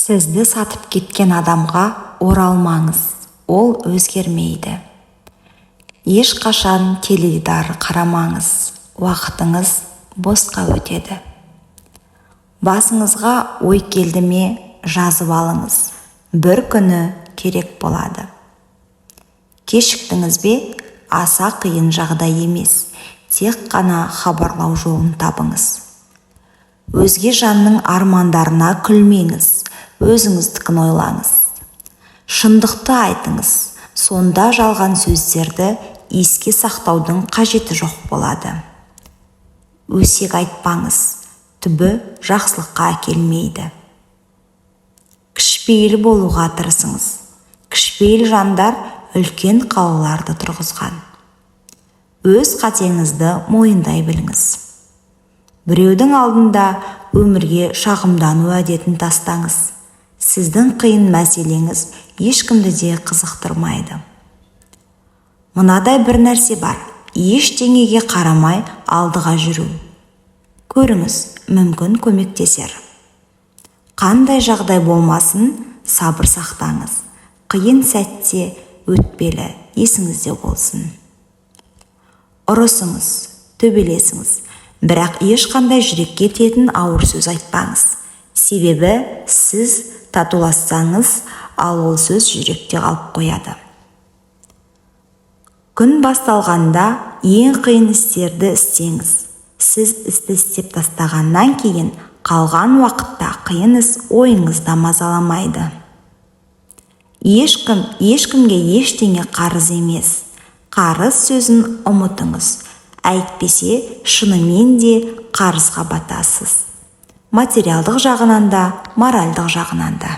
Сізді сатып кеткен адамға оралмаңыз, ол өзгермейді. Ешқашан теледидар қарамаңыз, уақытыңыз босқа өтеді. Басыңызға ой келді ме, жазып алыңыз, бір күні керек болады. Кешіктіңіз бе, аса қиын жағдай емес, тек қана хабарлау жолын табыңыз. Өзге жанның армандарына күлмеңіз, өзіңіздікін ойлаңыз. Шындықты айтыңыз, сонда жалған сөздерді еске сақтаудың қажеті жоқ болады. Өсек айтпаңыз, түбі жақсылыққа әкелмейді. Кішіпейіл болуға тырысыңыз. Кішіпейіл жандар үлкен қалаларды тұрғызған. Өз қатеңізді мойындай біліңіз. Біреудің алдында өмірге шағымдану әдетін тастаңыз. Сіздің қиын мәселеңіз ешкімді де қызықтырмайды. Мынадай бір нәрсе бар, ештеңеге қарамай алдыға жүру. Көріңіз, мүмкін көмектесер. Қандай жағдай болмасын, сабыр сақтаңыз. Қиын сәтте өтпелі, есіңізде болсын. Ұрысыңыз, төбелесіңіз, бірақ ешқандай жүрекке тиетін ауыр сөз айтпаңыз. Себебі сіз татулассаңыз, ал ол сөз жүректе қалып қояды. Күн басталғанда ең қиын істерді істеңіз. Сіз істі істеп тастағаннан кейін қалған уақытта қиын іс ойыңызда мазаламайды. Ешкімге ештеңе қарыз емес. Қарыз сөзін ұмытыңыз. Әйтпесе шынымен де қарызға батасыз. Материалдық жағынан да, моральдық жағынан да.